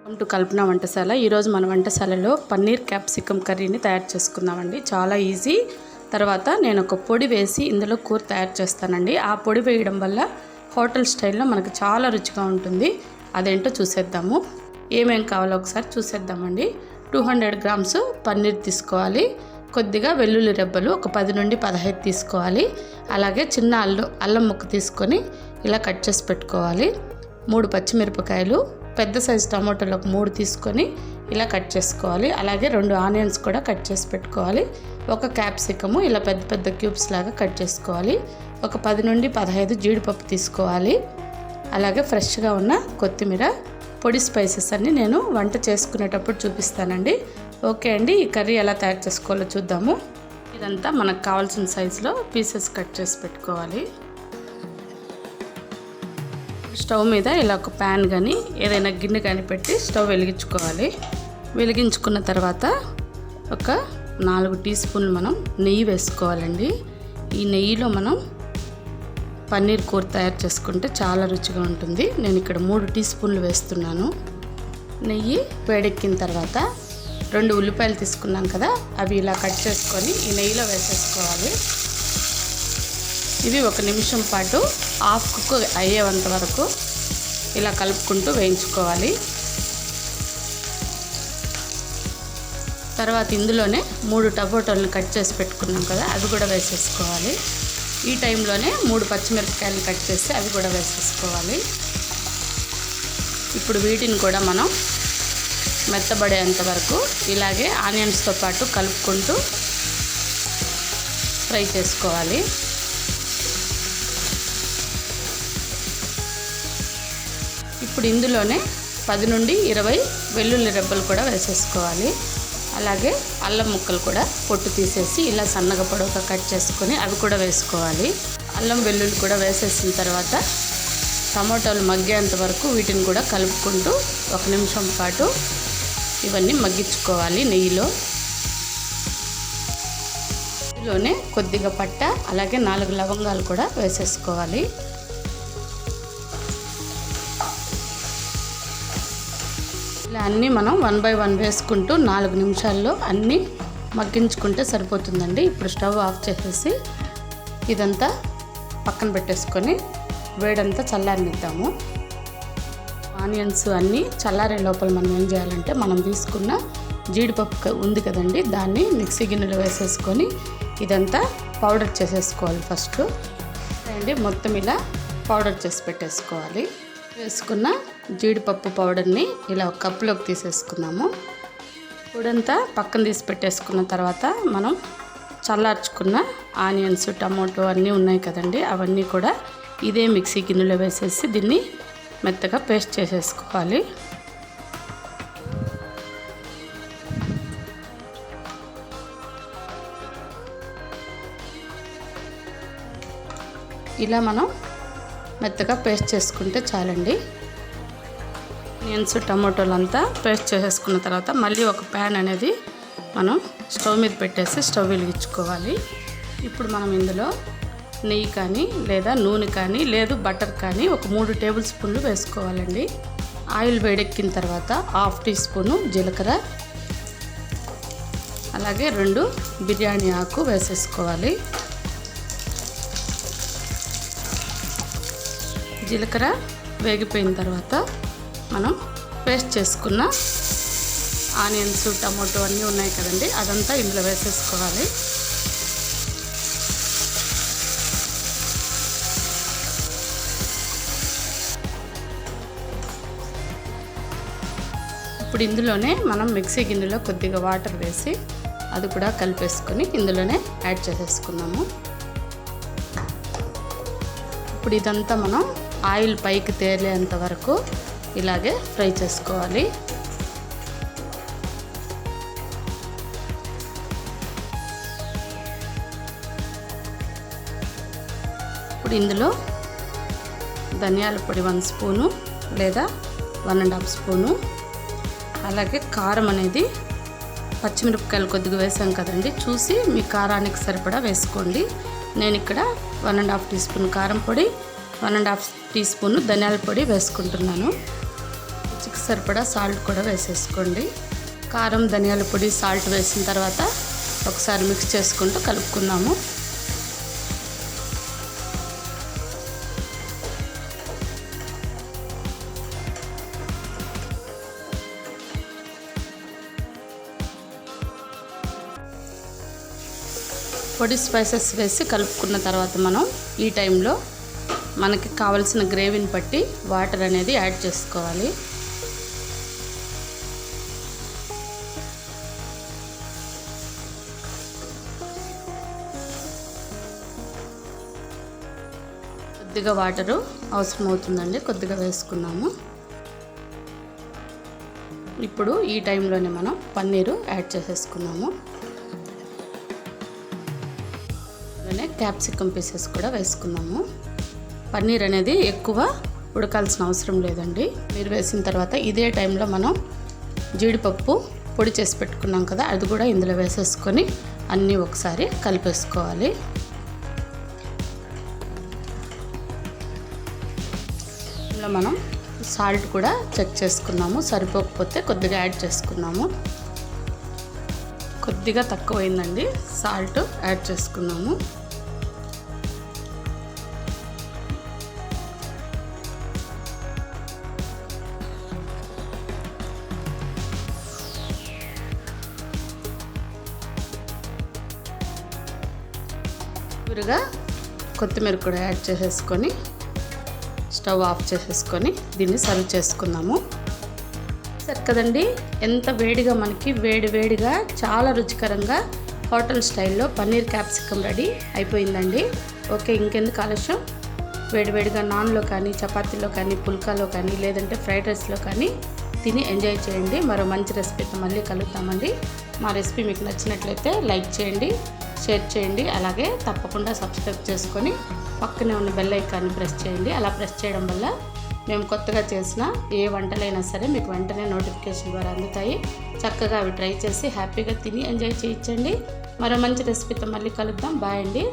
Welcome to కల్పన వంటశాల. ఈరోజు మన వంటశాలలో పన్నీర్ క్యాప్సికమ్ కర్రీని తయారు చేసుకుందామండి. చాలా ఈజీ. తర్వాత నేను ఒక పొడి వేసి ఇందులో కూర తయారు చేస్తానండి. ఆ పొడి వేయడం వల్ల హోటల్ స్టైల్లో మనకు చాలా రుచిగా ఉంటుంది. అదేంటో చూసేద్దాము. ఏమేం కావాలో ఒకసారి చూసేద్దామండి. 200 గ్రామ్స్ పన్నీర్ తీసుకోవాలి. కొద్దిగా వెల్లుల్లి రెబ్బలు ఒక 10 నుండి 15 తీసుకోవాలి. అలాగే చిన్న అల్లం ముక్క తీసుకొని ఇలా కట్ చేసి పెట్టుకోవాలి. 3 పచ్చిమిరపకాయలు, పెద్ద సైజు టమాటోలు ఒక 3 తీసుకొని ఇలా కట్ చేసుకోవాలి. అలాగే 2 ఆనియన్స్ కూడా కట్ చేసి పెట్టుకోవాలి. ఒక క్యాప్సికము ఇలా పెద్ద పెద్ద క్యూబ్స్ లాగా కట్ చేసుకోవాలి. ఒక 10 నుండి 15 జీడిపప్పు తీసుకోవాలి. అలాగే ఫ్రెష్గా ఉన్న కొత్తిమీర, పొడి స్పైసెస్ అన్నీ నేను వంట చేసుకునేటప్పుడు చూపిస్తానండి. ఓకే అండి, ఈ కర్రీ ఎలా తయారు చేసుకోవాలో చూద్దాము. ఇదంతా మనకు కావాల్సిన సైజులో పీసెస్ కట్ చేసి పెట్టుకోవాలి. స్టవ్ మీద ఇలా ఒక ప్యాన్ కానీ ఏదైనా గిన్నె కానీ పెట్టి స్టవ్ వెలిగించుకోవాలి. వెలిగించుకున్న తర్వాత ఒక 4 టీ స్పూన్లు మనం నెయ్యి వేసుకోవాలండి. ఈ నెయ్యిలో మనం పన్నీర్ కూర తయారు చేసుకుంటే చాలా రుచిగా ఉంటుంది. నేను ఇక్కడ 3 టీ స్పూన్లు వేస్తున్నాను. నెయ్యి వేడెక్కిన తర్వాత 2 ఉల్లిపాయలు తీసుకున్నాం కదా, అవి ఇలా కట్ చేసుకొని ఈ నెయ్యిలో వేసేసుకోవాలి. ఇవి 1 నిమిషం పాటు హాఫ్ కుక్ అయ్యేంత వరకు ఇలా కలుపుకుంటూ వేయించుకోవాలి. తర్వాత ఇందులోనే 3 టమాటోలను కట్ చేసి పెట్టుకున్నాం కదా, అవి కూడా వేసేసుకోవాలి. ఈ టైంలోనే 3 పచ్చిమిరపకాయలు కట్ చేసి అవి కూడా వేసేసుకోవాలి. ఇప్పుడు వీటిని కూడా మనం మెత్తబడేంత వరకు ఇలాగే ఆనియన్స్తో పాటు కలుపుకుంటూ ఫ్రై చేసుకోవాలి. ఇప్పుడు ఇందులోనే 10 నుండి 20 వెల్లుల్లి రెబ్బలు కూడా వేసేసుకోవాలి. అలాగే అల్లం ముక్కలు కూడా పొట్టు తీసేసి ఇలా సన్నగా పొడవుగా కట్ చేసుకొని అవి కూడా వేసుకోవాలి. అల్లం వెల్లుల్లి కూడా వేసేసిన తర్వాత టమాటాలు మగ్గేంత వరకు వీటిని కూడా కలుపుకుంటూ 1 నిమిషం పాటు ఇవన్నీ మగ్గించుకోవాలి నెయ్యిలో. ఇందులోనే కొద్దిగా పట్ట, అలాగే 4 లవంగాలు కూడా వేసేసుకోవాలి. ఇలా అన్నీ మనం 1 బై 1 వేసుకుంటూ 4 నిమిషాల్లో అన్నీ మగ్గించుకుంటే సరిపోతుందండి. ఇప్పుడు స్టవ్ ఆఫ్ చేసేసి ఇదంతా పక్కన పెట్టేసుకొని వేడంతా చల్లారనిద్దాము. ఆనియన్స్ అన్నీ చల్లారే లోపల మనం ఏం చేయాలంటే, మనం తీసుకున్న జీడిపప్పు ఉంది కదండి, దాన్ని మిక్సీ గిన్నెలో వేసేసుకొని ఇదంతా పౌడర్ చేసేసుకోవాలి. ఫస్ట్ అండి మొత్తం ఇలా పౌడర్ చేసి పెట్టేసుకోవాలి. వేసుకున్న జీడిపప్పు పౌడర్ని ఇలా ఒక కప్పులోకి తీసేసుకున్నాము. పొడంతా పక్కన తీసి పెట్టేసుకున్న తర్వాత మనం చల్లార్చుకున్న ఆనియన్స్, టమాటో అన్నీ ఉన్నాయి కదండి, అవన్నీ కూడా ఇదే మిక్సీ గిన్నెలో వేసేసి దీన్ని మెత్తగా పేస్ట్ చేసేసుకోవాలి. ఇలా మనం మెత్తగా పేస్ట్ చేసుకుంటే చాలండి. ఆనియన్స్, టమాటోలు అంతా పేస్ట్ చేసేసుకున్న తర్వాత మళ్ళీ ఒక ప్యాన్ అనేది మనం స్టవ్ మీద పెట్టేసి స్టవ్ వెలిగించుకోవాలి. ఇప్పుడు మనం ఇందులో నెయ్యి కానీ లేదా నూనె కానీ లేదు బటర్ కానీ ఒక 3 టేబుల్ స్పూన్లు వేసుకోవాలండి. ఆయిల్ వేడెక్కిన తర్వాత 1/2 టీ స్పూను జీలకర్ర, అలాగే 2 బిర్యానీ ఆకు వేసేసుకోవాలి. జీలకర్ర వేగిపోయిన తర్వాత మనం పేస్ట్ చేసుకున్న ఆనియన్స్, టమాటో అన్నీ ఉన్నాయి కదండి, అదంతా ఇందులో వేసేసుకోవాలి. ఇప్పుడు ఇందులోనే మనం మిక్సీ గిన్నెలో కొద్దిగా వాటర్ వేసి అది కూడా కలిపేసుకొని ఇందులోనే యాడ్ చేసేసుకున్నాము. ఇప్పుడు ఇదంతా మనం ఆయిల్ పైకి తేలేంత వరకు ఇలాగే ఫ్రై చేసుకోవాలి. ఇప్పుడు ఇందులో ధనియాల పొడి 1 స్పూను లేదా 1.5 స్పూను, అలాగే కారం అనేది పచ్చిమిరపకాయలు కొద్దిగా వేసాం కదండి, చూసి మీ కారానికి సరిపడా వేసుకోండి. నేను ఇక్కడ 1.5 టీ స్పూన్ కారం పొడి, 1.5 టీ స్పూన్ ధనియాల పొడి వేసుకుంటున్నాను. రుచికి సరిపడా సాల్ట్ కూడా వేసేసుకోండి. కారం, ధనియాల పొడి, సాల్ట్ వేసిన తర్వాత ఒకసారి మిక్స్ చేసుకుంటూ కలుపుకుందాము. పొడి స్పైసెస్ వేసి కలుపుకున్న తర్వాత మనం ఈ టైంలో మనకి కావలసిన గ్రేవీని బట్టి వాటర్ అనేది యాడ్ చేసుకోవాలి. కొద్దిగా వాటరు అవసరం అవుతుందండి, కొద్దిగా వేసుకున్నాము. ఇప్పుడు ఈ టైంలోనే మనం పన్నీరు యాడ్ చేసేసుకున్నాము. అలానే క్యాప్సికమ్ పీసెస్ కూడా వేసుకున్నాము. పన్నీర్ అనేది ఎక్కువ ఉడకాల్సిన అవసరం లేదండి. మీరు వేసిన తర్వాత ఇదే టైంలో మనం జీడిపప్పు పొడి చేసి పెట్టుకున్నాం కదా, అది కూడా ఇందులో వేసేసుకొని అన్నీ ఒకసారి కలిపేసుకోవాలి. ఇందులో మనం సాల్ట్ కూడా చెక్ చేసుకున్నాము, సరిపోకపోతే కొద్దిగా యాడ్ చేసుకున్నాము. కొద్దిగా తక్కువైందండి, సాల్ట్ యాడ్ చేసుకున్నాము. చివరిగా కొత్తిమీర కూడా యాడ్ చేసేసుకొని స్టవ్ ఆఫ్ చేసేసుకొని దీన్ని సర్వ్ చేసుకుందాము. సరే కదండి, ఎంత వేడిగా మనకి వేడిగా చాలా రుచికరంగా హోటల్ స్టైల్లో పన్నీర్ క్యాప్సికమ్ రెడీ అయిపోయిందండి. ఓకే, ఇంకెందుకు ఆలస్యం, వేడిగా నాన్లో కానీ, చపాతీలో కానీ, పుల్కాలో కానీ, లేదంటే ఫ్రైడ్ రైస్లో కానీ తిని ఎంజాయ్ చేయండి. మరో మంచి రెసిపీతో మళ్ళీ కలుద్దామండి. మా రెసిపీ మీకు నచ్చినట్లయితే లైక్ చేయండి, షేర్ చేయండి, అలాగే తప్పకుండా సబ్స్క్రైబ్ చేసుకొని పక్కనే ఉన్న బెల్ ఐకాన్ని ప్రెస్ చేయండి. అలా ప్రెస్ చేయడం వల్ల మేము కొత్తగా చేసిన ఏ వంటలైనా సరే మీకు వెంటనే నోటిఫికేషన్ ద్వారా అందుతాయి. చక్కగా అవి ట్రై చేసి హ్యాపీగా తిని ఎంజాయ్ చేయించండి. మరో మంచి రెసిపీతో మళ్ళీ కలుద్దాం. బాయ్ అండి.